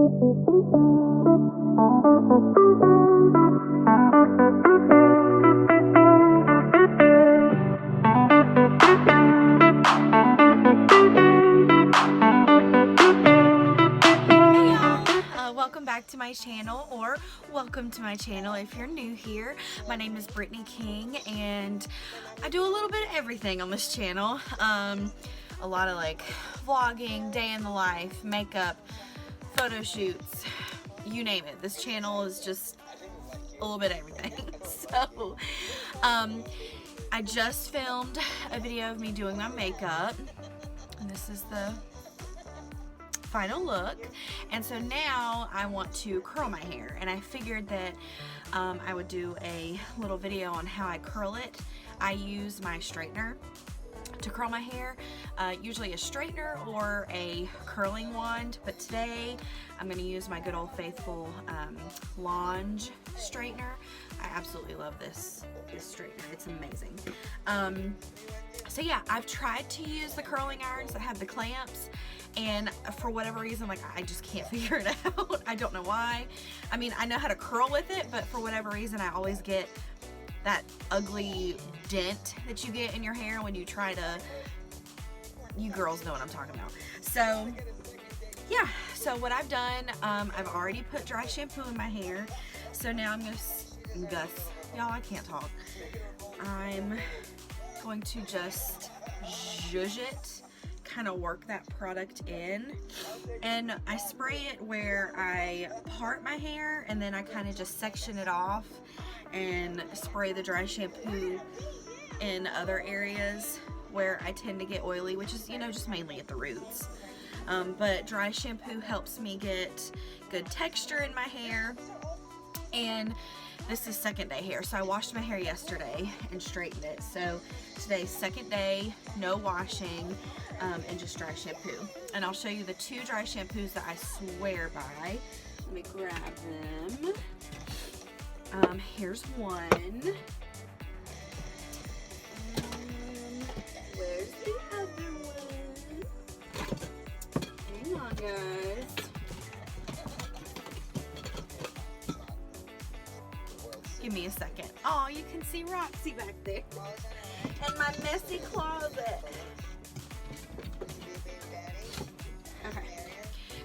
Welcome back to my channel, or welcome to my channel if you're new here. My name is Brittany King, and I do a little bit of everything on this channel. A lot of like vlogging, day in the life, makeup, photo shoots, you name it. This channel is just a little bit of everything. So I just filmed a video of me doing my makeup, and this is the final look. And so now I want to curl my hair, and I figured that I would do a little video on how I curl it. I use my straightener to curl my hair, usually a straightener or a curling wand, but today I'm going to use my good old faithful Longe straightener. I absolutely love this straightener. It's amazing. So yeah, I've tried to use the curling irons that have the clamps, and for whatever reason, like, I just can't figure it out. I don't know why. I mean, I know how to curl with it, but for whatever reason, I always get that ugly dent that you get in your hair when you try to, you girls know what I'm talking about. So yeah, so what I've done, I've already put dry shampoo in my hair. So now I'm gonna, y'all, I can't talk. I'm going to just zhuzh it, kind of work that product in, and I spray it where I part my hair, and then I kind of just section it off and spray the dry shampoo in other areas where I tend to get oily, which is, you know, just mainly at the roots. But dry shampoo helps me get good texture in my hair. And this is second day hair, so I washed my hair yesterday and straightened it. So today's second day, no washing, and just dry shampoo. And I'll show you the two dry shampoos that I swear by. Let me grab them. Here's one. Where's the other one? Hang on, guys. Give me a second. Oh, you can see Roxy back there. And my messy closet. Okay.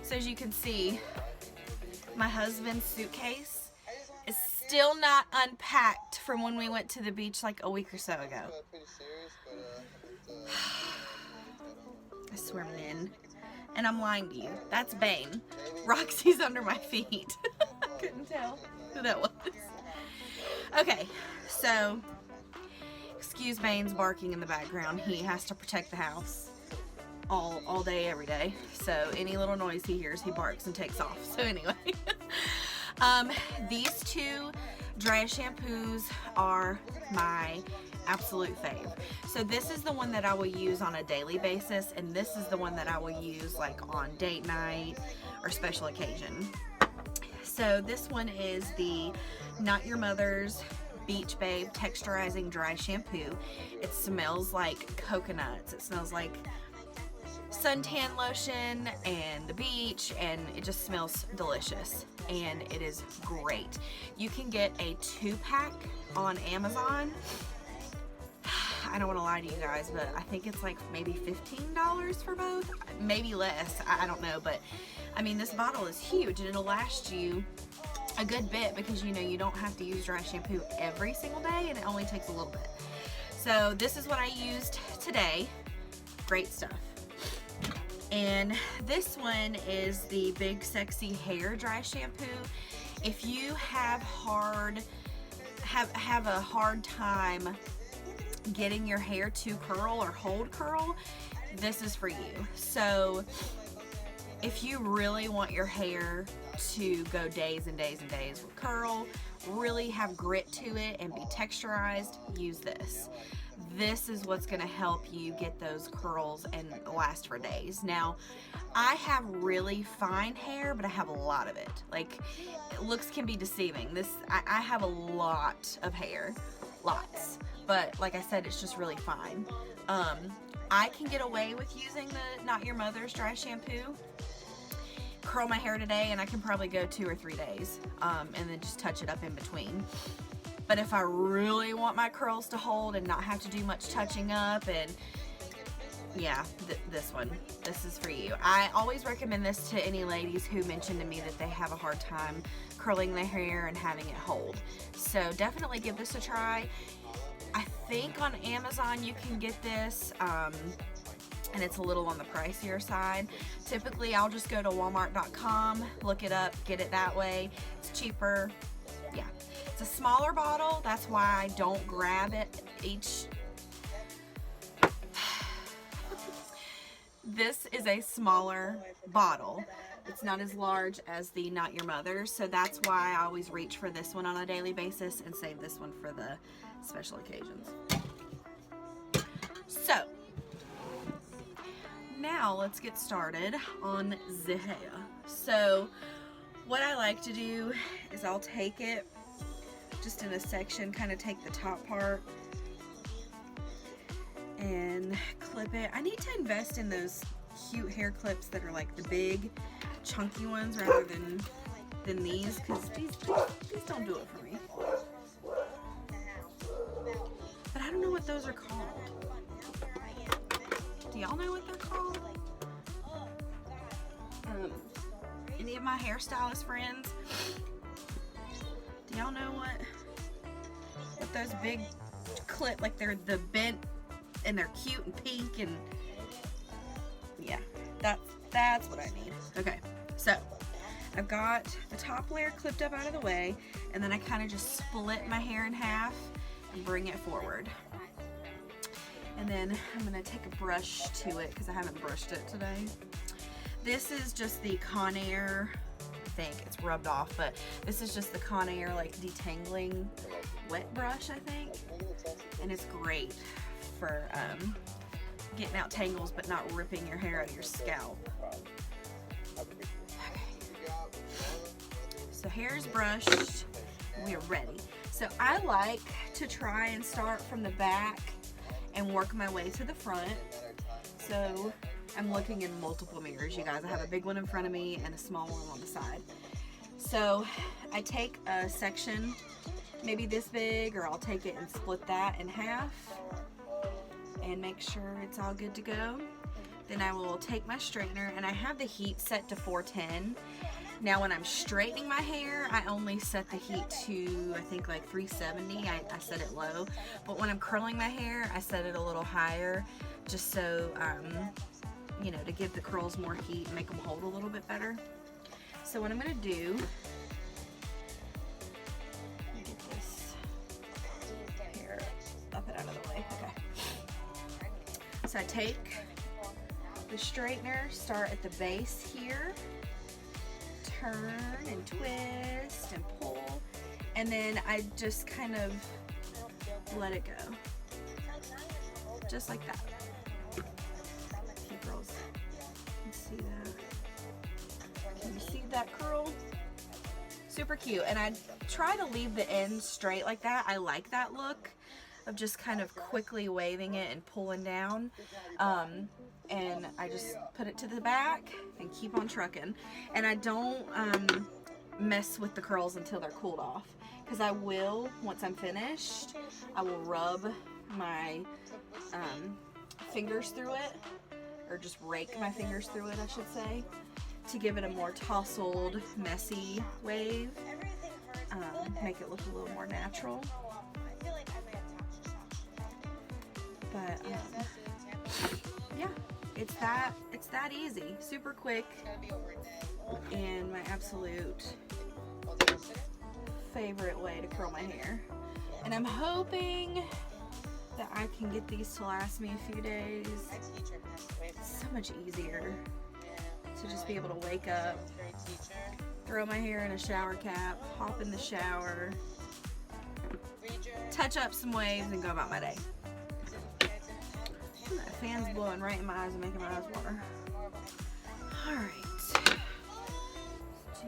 So as you can see, my husband's suitcase is still not unpacked from when we went to the beach like a week or so ago. I swear, men. And I'm lying to you. That's Bane. Roxy's under my feet. I couldn't tell who that was. Okay, so excuse Bane's barking in the background. He has to protect the house all day, every day. So any little noise he hears, he barks and takes off. So anyway, these two dry shampoos are my absolute fave. So this is the one that I will use on a daily basis, and this is the one that I will use like on date night or special occasion. So this one is the Not Your Mother's Beach Babe Texturizing Dry Shampoo. It smells like coconuts. It smells like suntan lotion and the beach, and it just smells delicious, and it is great. You can get a 2-pack on Amazon. I don't want to lie to you guys, but I think it's like maybe $15 for both, maybe less, I don't know. But I mean, this bottle is huge, and it'll last you a good bit, because you know you don't have to use dry shampoo every single day, and it only takes a little bit. So this is what I used today. Great stuff. And this one is the Big Sexy Hair Dry Shampoo. If you have a hard time getting your hair to curl or hold curl, this is for you. So if you really want your hair to go days and days and days with curl, really have grit to it and be texturized, use this. This is what's going to help you get those curls and last for days. Now, I have really fine hair, but I have a lot of it. Like, looks can be deceiving. I have a lot of hair, lots. But like I said, it's just really fine. I can get away with using the Not Your Mother's dry shampoo curl my hair today and I can probably go 2 or 3 days, and then just touch it up in between. But if I really want my curls to hold and not have to do much touching up, and yeah, this is for you. I always recommend this to any ladies who mention to me that they have a hard time curling their hair and having it hold. So definitely give this a try. I think on Amazon you can get this, and it's a little on the pricier side. Typically I'll just go to walmart.com, look it up, get it that way. It's cheaper. Yeah, it's a smaller bottle. That's why I don't grab it each. This is a smaller bottle. It's not as large as the Not Your Mother's, so that's why I always reach for this one on a daily basis and save this one for the special occasions. So, now let's get started on the hair. So, what I like to do is I'll take it just in a section, kind of take the top part and clip it. I need to invest in those cute hair clips that are like the big chunky ones rather than these, because these don't do it for me. But I don't know what those are called. Do y'all know what they're called? Any of my hairstylist friends, do y'all know what those big clip, like they're the bent and they're cute and pink, and yeah, that's what I need. Okay, so I've got the top layer clipped up out of the way, and then I kind of just split my hair in half and bring it forward. And then I'm gonna take a brush to it because I haven't brushed it today. This is just the Conair, I think it's rubbed off, but this is just the Conair like detangling wet brush, I think, and it's great for getting out tangles but not ripping your hair out of your scalp. Okay. So hair's brushed, we're ready. So I like to try and start from the back and work my way to the front. So I'm looking in multiple mirrors, you guys. I have a big one in front of me and a small one on the side. So I take a section, maybe this big, or I'll take it and split that in half and make sure it's all good to go. Then I will take my straightener, and I have the heat set to 410. Now when I'm straightening my hair, I only set the heat to, I think, like 370. I set it low. But when I'm curling my hair, I set it a little higher, just so, you know, to give the curls more heat and make them hold a little bit better. So what I'm gonna do, let me get this hair up and out of the way. Okay. So I take the straightener, start at the base here, turn and twist and pull, and then I just kind of let it go, just like that. Okay, girls, you see that? Can you see that curl? Super cute. And I try to leave the ends straight like that. I like that look of just kind of quickly waving it and pulling down. And I just put it to the back and keep on trucking. And I don't mess with the curls until they're cooled off, because I will, once I'm finished, I will rub my fingers through it, or just rake my fingers through it, I should say, to give it a more tousled, messy wave, make it look a little more natural. But yeah, it's that easy, super quick, and my absolute favorite way to curl my hair. And I'm hoping that I can get these to last me a few days. It's so much easier to just be able to wake up, throw my hair in a shower cap, hop in the shower, touch up some waves, and go about my day. That fan's blowing right in my eyes and making my eyes water. Alright. Let's do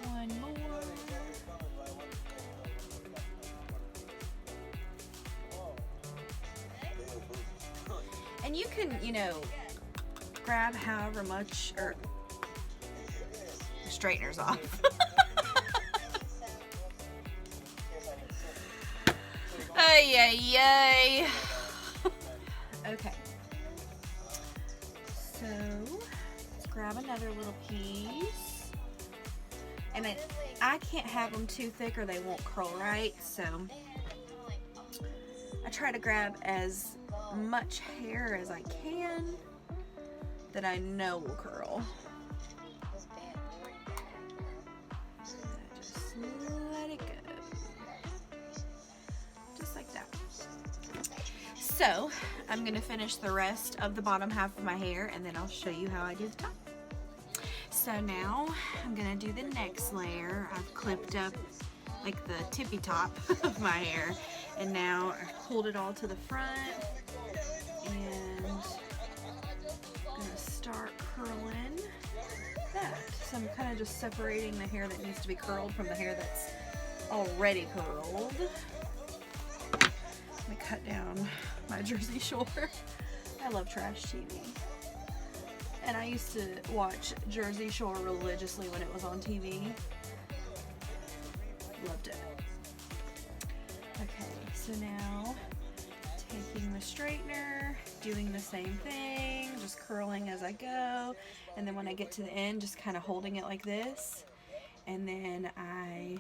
one more. And you can, you know, grab however much, or the straightener's off. Ay, ay, ay. Okay. So, let's grab another little piece. And I can't have them too thick or they won't curl right, so I try to grab as much hair as I can that I know will curl. Just let it go. Just like that. So, I'm going to finish the rest of the bottom half of my hair and then I'll show you how I do the top. So now, I'm going to do the next layer. I've clipped up like the tippy top of my hair and now I've pulled it all to the front and I'm going to start curling that. So I'm kind of just separating the hair that needs to be curled from the hair that's already curled. Let me cut down my Jersey Shore. I love trash TV. And I used to watch Jersey Shore religiously when it was on TV. Loved it. Okay, so now taking the straightener, doing the same thing, just curling as I go, and then when I get to the end, just kind of holding it like this, and then I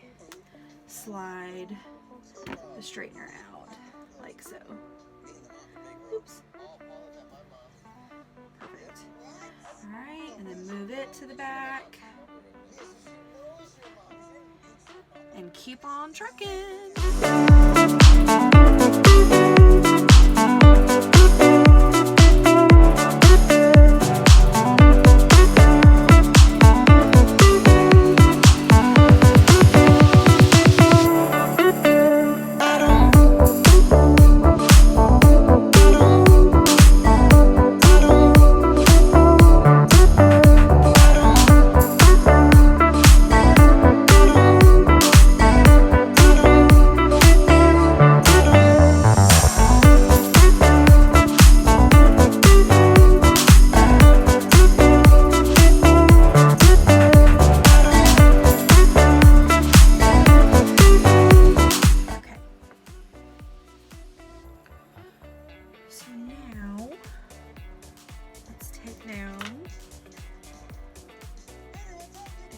slide the straightener out, like so. Oops. Perfect. Alright, and then move it to the back. And keep on trucking.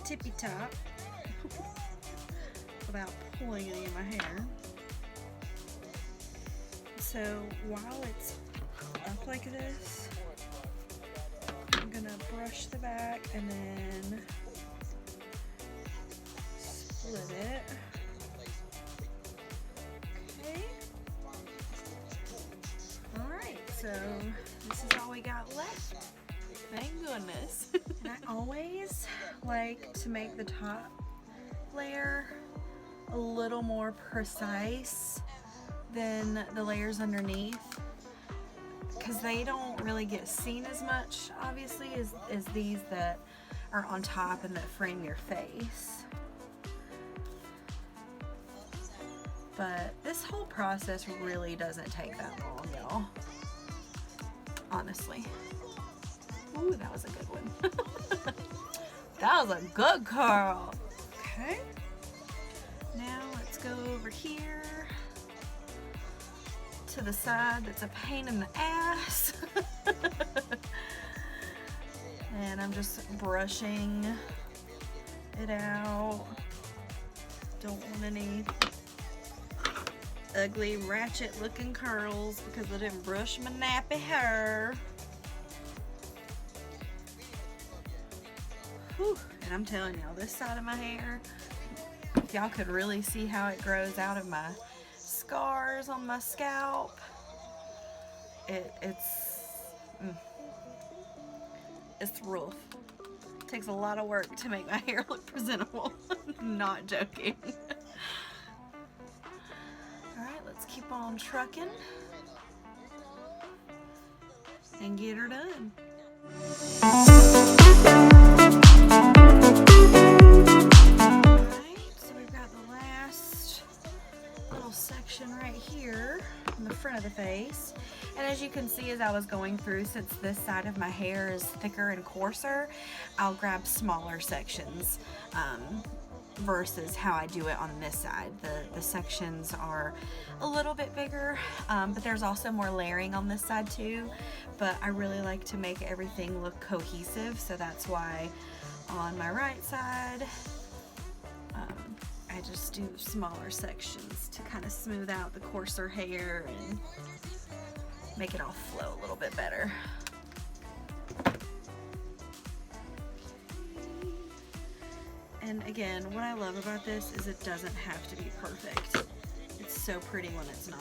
Tippy top without pulling any of my hair. So while it's up like this, I'm gonna brush the back and then split it. Okay. Alright, so this is all we got left. Thank goodness. And I always like to make the top layer a little more precise than the layers underneath because they don't really get seen as much, obviously, as these that are on top and that frame your face. But this whole process really doesn't take that long, y'all. Honestly. Ooh, that was a good one. That was a good curl. Okay. Now let's go over here to the side that's a pain in the ass. And I'm just brushing it out. Don't want any ugly ratchet looking curls because I didn't brush my nappy hair. Whew. And I'm telling y'all, this side of my hair, if y'all could really see how it grows out of my scars on my scalp, it's rough. It takes a lot of work to make my hair look presentable. Not joking. Alright, let's keep on trucking and get her done. Alright, so we've got the last little section right here in the front of the face. And as as you can see, as I was going through, since this side of my hair is thicker and coarser, I'll grab smaller sections versus how I do it on this side. The sections are a little bit bigger, but there's also more layering on this side too, but I really like to make everything look cohesive, so that's why on my right side I just do smaller sections to kind of smooth out the coarser hair and make it all flow a little bit better. And again, what I love about this is it doesn't have to be perfect. It's so pretty when it's not.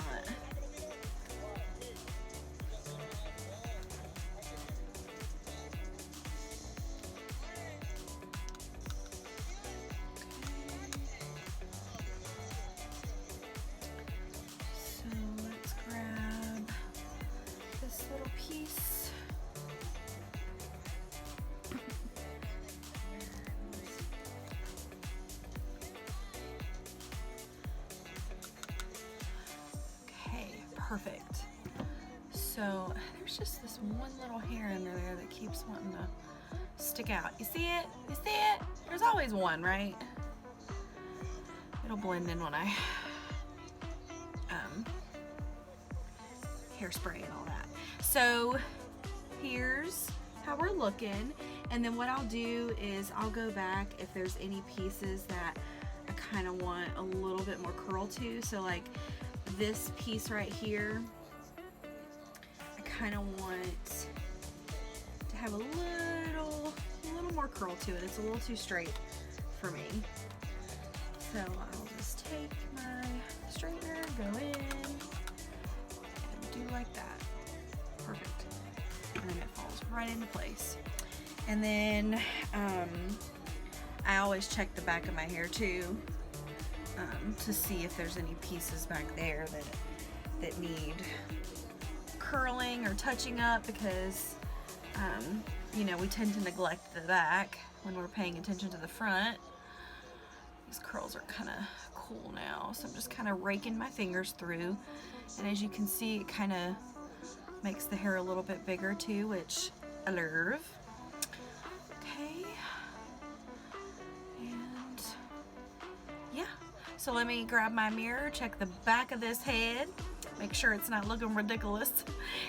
Perfect. So there's just this one little hair under there that keeps wanting to stick out. You see it? You see it? There's always one, right? It'll blend in when I hairspray and all that. So here's how we're looking, and then what I'll do is I'll go back if there's any pieces that I kind of want a little bit more curl to. So like this piece right here, I kind of want to have a little more curl to it. It's a little too straight for me. So I'll just take my straightener, go in, and do like that. Perfect. And then it falls right into place. And then I always check the back of my hair too, to see if there's any pieces back there that need curling or touching up, because you know, we tend to neglect the back when we're paying attention to the front. These curls are kind of cool now, so I'm just kind of raking my fingers through, and as you can see, it kind of makes the hair a little bit bigger too, which I love. Okay, and yeah, so let me grab my mirror, check the back of this head, make sure it's not looking ridiculous,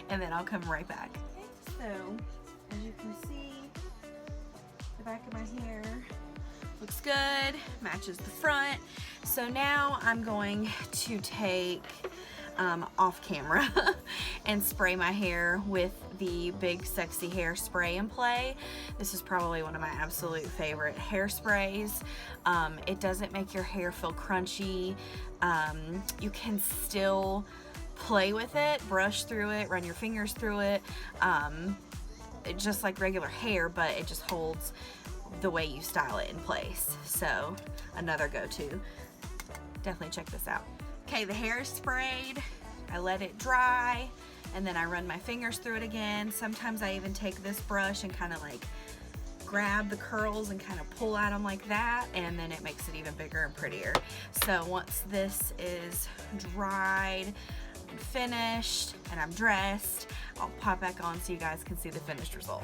and then I'll come right back. Okay, so as you can see, the back of my hair looks good, matches the front. So now I'm going to take off camera and spray my hair with the Big Sexy Hairspray and Play. This is probably one of my absolute favorite hairsprays. It doesn't make your hair feel crunchy. You can still play with it, brush through it, run your fingers through it, just like regular hair, but it just holds the way you style it in place. So another go-to. Definitely check this out. Okay, the hair is sprayed, I let it dry, and then I run my fingers through it again. Sometimes I even take this brush and kind of like grab the curls and kind of pull at them like that, and then it makes it even bigger and prettier. So once this is dried and finished and I'm dressed, I'll pop back on so you guys can see the finished result.